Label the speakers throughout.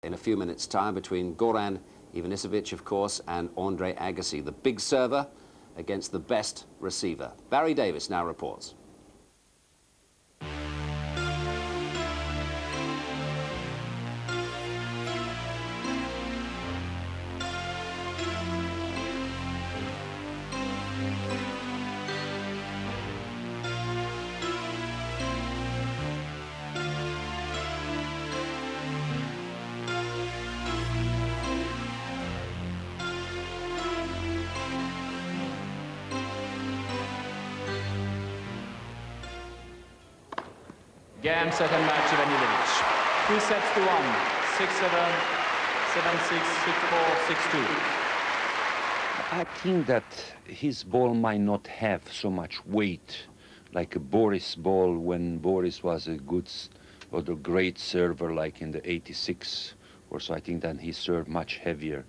Speaker 1: in a few minutes' time between Goran Ivanisevic, of course, and Andre Agassi, the big server against the best receiver. Barry Davis now reports.
Speaker 2: Game, second match, Ivanisevic. 2 sets to 1. 6-7, 7-6, 6-4, 6-2.
Speaker 3: I think that his ball might not have so much weight like a Boris ball when Boris was a good or the great server like in the 86 or so. I think that he served much heavier.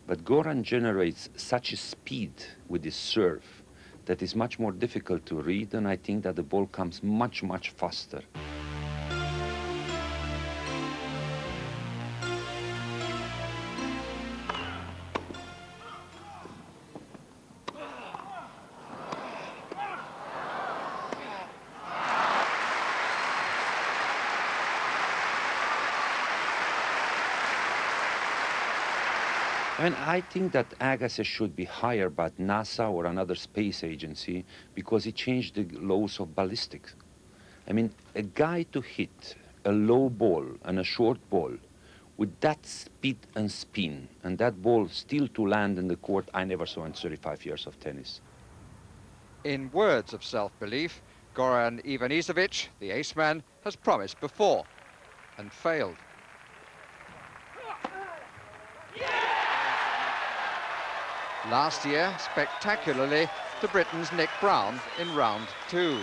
Speaker 3: But Goran generates such a speed with his serve that is much more difficult to read, and I think that the ball comes much, much faster. And I think that Agassi should be hired by NASA or another space agency because he changed the laws of ballistics. I mean, a guy to hit a low ball and a short ball with that speed and spin, and that ball still to land in the court, I never saw in 35 years of tennis.
Speaker 4: In words of self-belief, Goran Ivanisevic, the ace-man, has promised before and failed. Last year, spectacularly, to Britain's Nick Brown in round 2.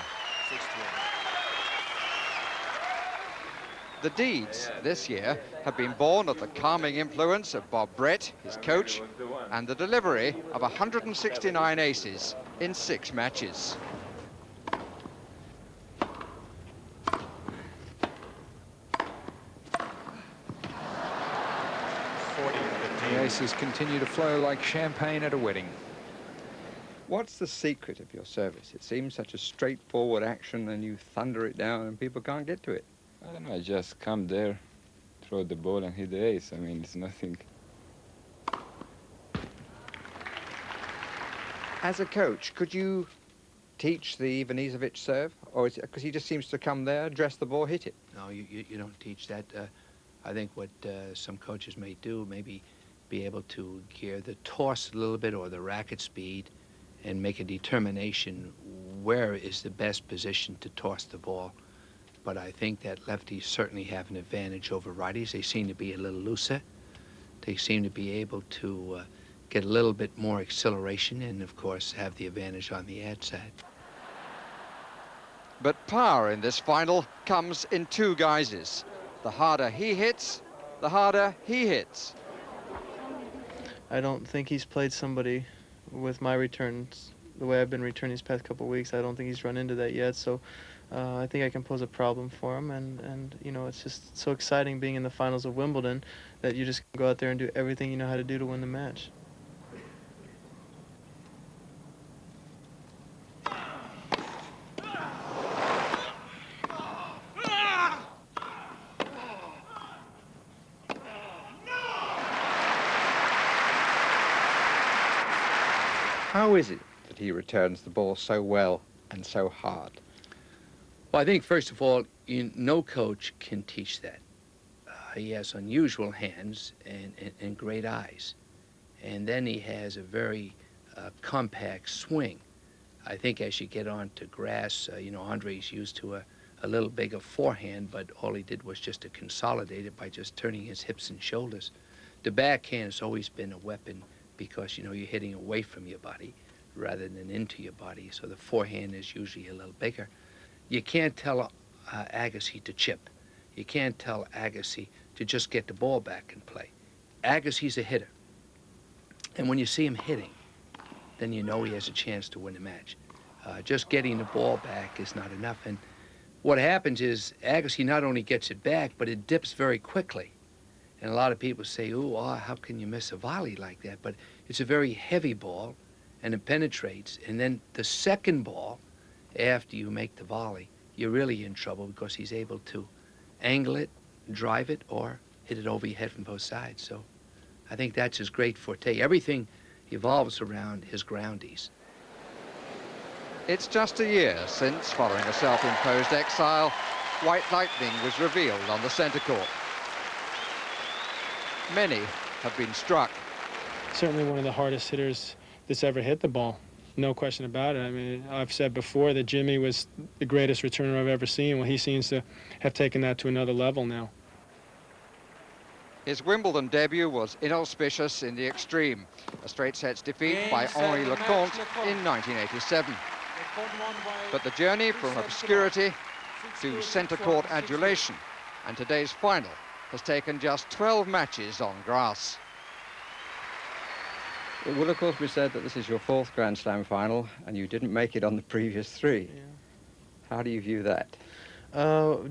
Speaker 4: The deeds this year have been born of the calming influence of Bob Brett, his coach, and the delivery of 169 aces in 6 matches.
Speaker 5: The aces continue to flow like champagne at a wedding.
Speaker 6: What's the secret of your service? It seems such a straightforward action and you thunder it down and people can't get to it.
Speaker 7: I don't know, I just come there, throw the ball and hit the ace. I mean, it's nothing.
Speaker 6: As a coach, could you teach the Ivanisevic serve? Or is it because he just seems to come there, address the ball, hit it?
Speaker 8: No, you don't teach that. I think what some coaches may do, maybe be able to gear the toss a little bit or the racket speed and make a determination where is the best position to toss the ball. But I think that lefties certainly have an advantage over righties. They seem to be a little looser. They seem to be able to get a little bit more acceleration and, of course, have the advantage on the ad side.
Speaker 4: But power in this final comes in 2 guises. The harder he hits, the harder he hits.
Speaker 9: I don't think he's played somebody with my returns, the way I've been returning these past couple of weeks. I don't think he's run into that yet, so I think I can pose a problem for him, and you know, it's just so exciting being in the finals of Wimbledon that you just go out there and do everything you know how to do to win the match.
Speaker 6: How is it that he returns the ball so well and so hard?
Speaker 8: Well, I think, first of all, no coach can teach that. He has unusual hands and great eyes. And then he has a very compact swing. I think as you get onto grass, you know, Andre's used to a little bigger forehand, but all he did was just to consolidate it by just turning his hips and shoulders. The backhand has always been a weapon because, you know, you're hitting away from your body rather than into your body, so the forehand is usually a little bigger. You can't tell Agassi to chip. You can't tell Agassi to just get the ball back and play. Agassi's a hitter. And when you see him hitting, then you know he has a chance to win the match. Just getting the ball back is not enough. And what happens is Agassi not only gets it back, but it dips very quickly. And a lot of people say, "Oh, how can you miss a volley like that?" But it's a very heavy ball, and it penetrates. And then the second ball, after you make the volley, you're really in trouble because he's able to angle it, drive it, or hit it over your head from both sides. So I think that's his great forte. Everything evolves around his groundies.
Speaker 4: It's just a year since, following a self-imposed exile, White Lightning was revealed on the centre court. Many have been struck.
Speaker 10: Certainly one of the hardest hitters that's ever hit the ball. No question about it. I mean, I've said before that Jimmy was the greatest returner I've ever seen. Well, he seems to have taken that to another level now.
Speaker 4: His Wimbledon debut was inauspicious in the extreme. A straight sets defeat by Henri Leconte in 1987. But the journey from obscurity to centre court adulation and today's final has taken just 12 matches on grass.
Speaker 6: It will, of course, be said that this is your 4th Grand Slam final, and you didn't make it on the previous 3.
Speaker 9: Yeah.
Speaker 6: How do you view that?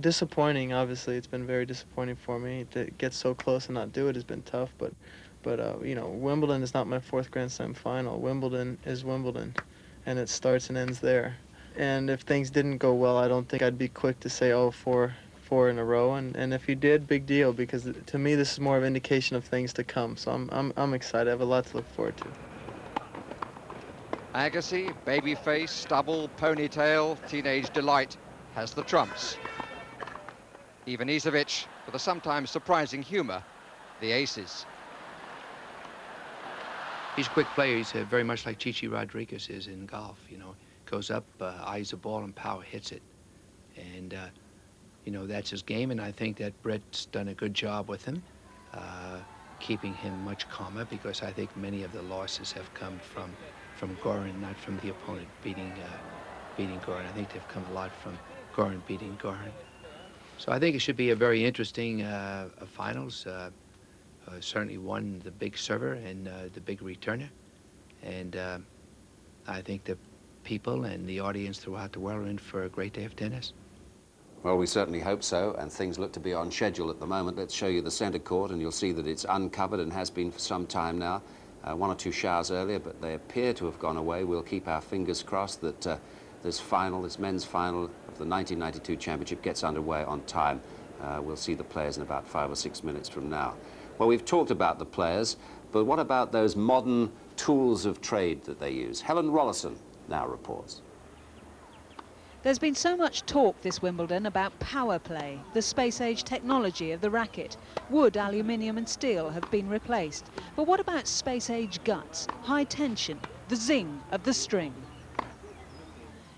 Speaker 9: Disappointing, obviously. It's been very disappointing for me. To get so close and not do it has been tough, but you know, Wimbledon is not my 4th Grand Slam final. Wimbledon is Wimbledon, and it starts and ends there. And if things didn't go well, I don't think I'd be quick to say, oh, four in a row. And if you did, big deal, because to me this is more of an indication of things to come. So I'm excited. I have a lot to look forward to.
Speaker 4: Agassi, babyface, stubble, ponytail, teenage delight has the trumps. Ivanisevic, with a sometimes surprising humour, the aces.
Speaker 8: He's a quick player. He's very much like Chichi Rodriguez is in golf. You know, goes up, eyes the ball, and power hits it. And you know, that's his game. And I think that Brett's done a good job with him, keeping him much calmer, because I think many of the losses have come from Goran, not from the opponent beating Goran. I think they've come a lot from Goran beating Goran. So I think it should be a very interesting finals. Certainly one, the big server and the big returner. And I think the people and the audience throughout the world are in for a great day of tennis.
Speaker 1: Well, we certainly hope so, and things look to be on schedule at the moment. Let's show you the centre court, and you'll see that it's uncovered and has been for some time now. 1 or 2 showers earlier, but they appear to have gone away. We'll keep our fingers crossed that this men's final of the 1992 championship gets underway on time. We'll see the players in about 5 or 6 minutes from now. Well, we've talked about the players, but what about those modern tools of trade that they use? Helen Rollison now reports.
Speaker 11: There's been so much talk this Wimbledon about power play, the space-age technology of the racket. Wood, aluminium and steel have been replaced. But what about space-age guts, high tension, the zing of the string?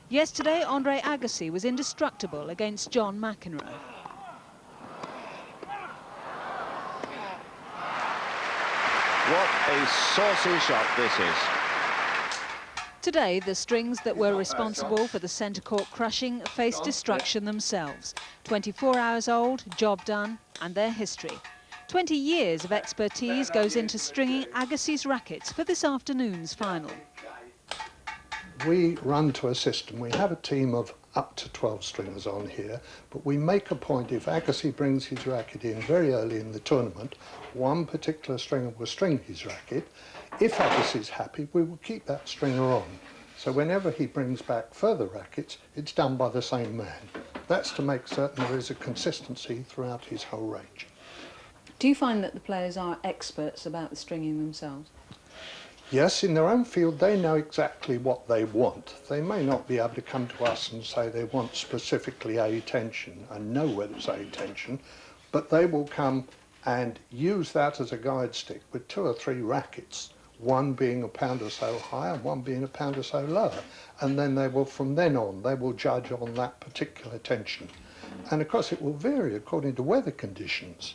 Speaker 11: Yesterday, Andre Agassi was indestructible against John McEnroe.
Speaker 12: What a saucy shot this is.
Speaker 11: Today, the strings that were responsible for the centre court crushing face destruction themselves. 24 hours old, job done, and their history. 20 years of expertise goes into stringing Agassi's rackets for this afternoon's final.
Speaker 13: We run to a system. We have a team of up to 12 stringers on here, but we make a point, if Agassi brings his racket in very early in the tournament, one particular stringer will string his racket. If Agassi's happy, we will keep that stringer on. So whenever he brings back further rackets, it's done by the same man. That's to make certain there is a consistency throughout his whole range.
Speaker 14: Do you find that the players are experts about the stringing themselves?
Speaker 13: Yes, in their own field, they know exactly what they want. They may not be able to come to us and say they want specifically A tension and know whether it's A tension, but they will come and use that as a guide stick with 2 or 3 rackets, one being a pound or so higher, one being a pound or so lower, and then they will, from then on, they will judge on that particular tension. And of course it will vary according to weather conditions.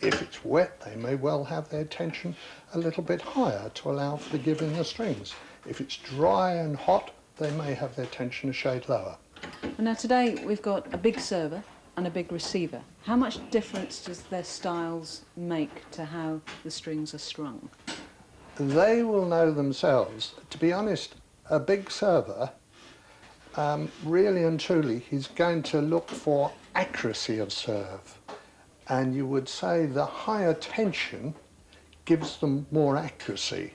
Speaker 13: If it's wet, they may well have their tension a little bit higher to allow for the give in the strings. If it's dry and hot, they may have their tension a shade lower.
Speaker 14: Well, now today we've got a big server and a big receiver. How much difference does their styles make to how the strings are strung?
Speaker 13: They will know themselves. To be honest, a big server, really and truly, he's going to look for accuracy of serve. and you would say the higher tension gives them more accuracy.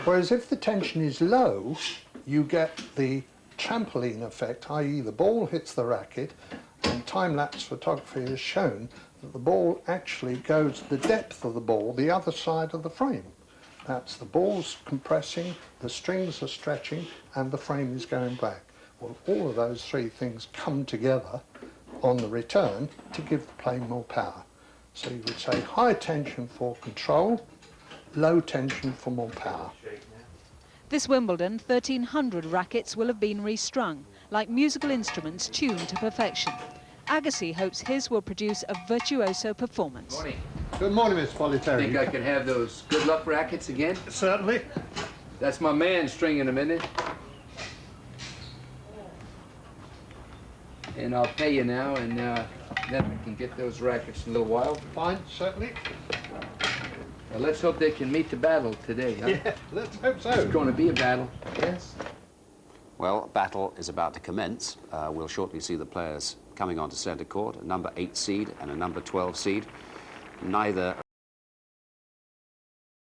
Speaker 13: Whereas if the tension is low, you get the trampoline effect, i.e. the ball hits the racket, and time-lapse photography has shown that the ball actually goes the depth of the ball the other side of the frame. That's the ball's compressing, the strings are stretching, and the frame is going back. Well, all of those three things come together on the return to give the plane more power. So you would say high tension for control, low tension for more power.
Speaker 11: This Wimbledon, 1,300 rackets will have been restrung, like musical instruments tuned to perfection. Agassi hopes his will produce a virtuoso performance.
Speaker 8: Morning.
Speaker 13: Good morning, Miss Politeri.
Speaker 8: Think I can have those good luck rackets again?
Speaker 13: Certainly.
Speaker 8: That's my man stringing them, isn't it? And I'll pay you now, and then I can get those rackets in a little while.
Speaker 13: Fine, certainly.
Speaker 8: Well, let's hope they can meet the battle today, huh?
Speaker 13: Yeah, let's hope so.
Speaker 8: It's going to be a battle. Yes.
Speaker 1: Well, battle is about to commence. We'll shortly see the players coming onto centre court, a number 8 seed and a number 12 seed. Neither